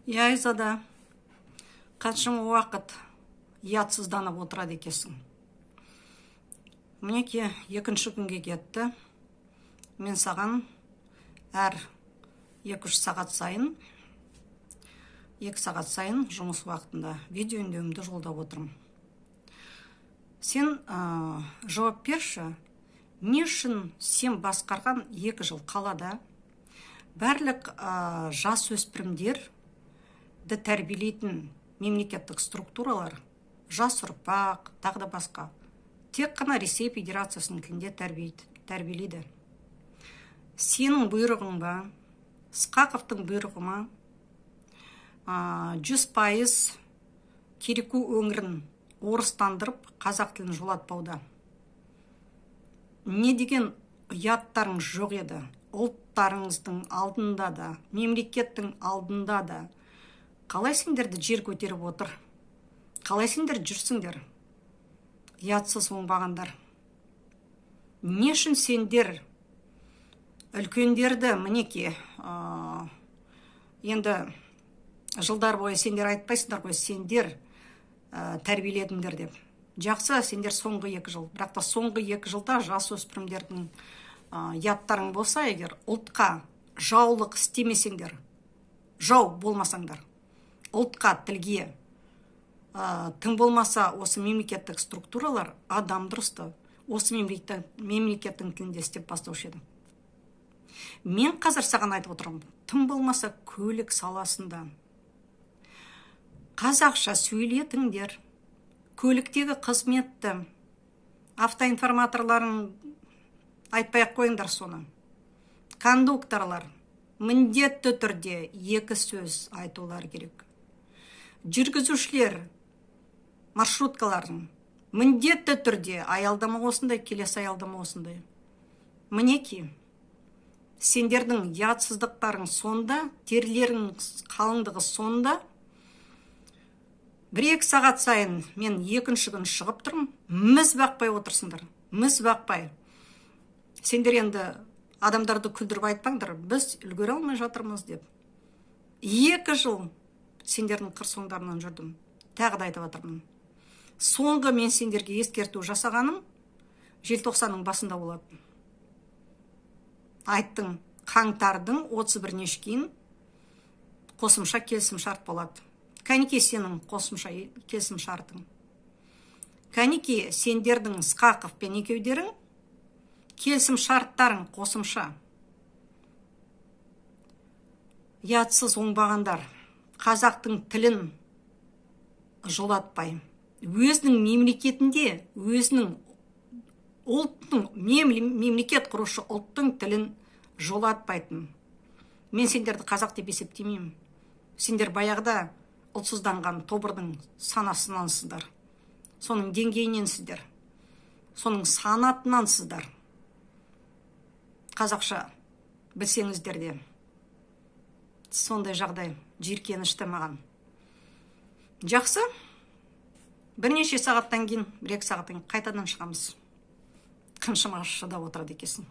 Айзада, қаншама уақыт ұятсызданып отырады екенсің. Мінеке, екінші күнге кетті. Мен саған әр 2-3 сағат сайын, 2 сағат сайын жұмыс уақытында видео үндеуімді жолдап отырмын. Сен жауап берші, не үшін сен басқарған 2 жыл қалада барлық жас өспірімдерді тәрбиелейтін мемлекеттік структуралар, жас ұрпақ, тағы да басқа, тек қана Ресей Федерациясының тілінде тәрбиелейді. Сенің бұйрығың ба, Сқақовтың бұйрығы ма, 100% Кереку өңірін орыстандырып, қазақ тілін жолатпауда. Не деген ұяттарың жоқ еді? Ұлттарыңыздың алдында да, мемлекеттің алдында да. Қалай сендерді жер көтеріп отыр? Қалай сендер жүрсіңдер? Ұятсыз оңбағандар. Не үшін сендер үлкендерді, мінеке, енді жылдар бойы сендер айтпайсыңдар ғой, сендер тәрбиеледіңдер деп. Жақсы, сендер соңғы 2 жыл. Бірақ та соңғы 2 жылда жас өспірімдердің ұяттарың болса, егер ұлтқа жаулық істемесеңдер, жау болмасаңдар, ұлтқа, тілге, тым болмаса осы мемлекеттік структуралар адам дұрысты, осы мемлекеттің тілінде істеп бастаушы еді. Мен қазір саған айтып отырмын, тым болмаса көлік саласында қазақша сөйлетіңдер, көліктегі қызметті, автоинформаторларын айтпай қойыңдар соны. Кондукторлар міндетті түрде 2 сөз айтулар керек. Жүргізушілер маршруткалардың міндетті түрде аялдама осындай, келесі аялдама осындай. Мінеки, сендердің ұятсыздықтарың сонда, терлерің қалыңдығы сонда. 1-2 сағат сайын мен 2-ші күн шығып тұрмын, міз бақпай отырсыңдар, міз бақпай. Сендер енді адамдарды күлдіріп айтпаңдар, біз үлгере алмай жатырмыз деп. 2 жыл сендердің қыр соңдарынан жүрдім, тағы да айтып жатырмын. Соңғы мен сендерге ескерту жасағаным желтоқсанның басында болады. Айттың, қаңтардың 31-не кейін қосымша келісім шарт болады. Кәнеке сенің қосымша келісім шартың. Кәнеке сендердің Сқақов пен екеудерің келісім шарттарың қосымша. Ұятсыз оңбағандар, қазақтың тілін жолатпай, өзінің мемлекетінде, өзінің ұлттың, мемлекет құрушы ұлттың тілін жолатпайтын. Мен сендерді қазақ деп есептемеймін. Сендер баяғыда ұлтсызданған тобырдың санасынансыздар. Соның деңгейіненсіздер. Соның санатынансыздар. Қазақша білсеңіздер де. Сондай жағдай жиіркенішті маған. Жақсы. Бірнеше сағаттан кейін, 1-2 сағаттан кейін қайтадан шығамыз. Қаншама шыдап отырады екенсің.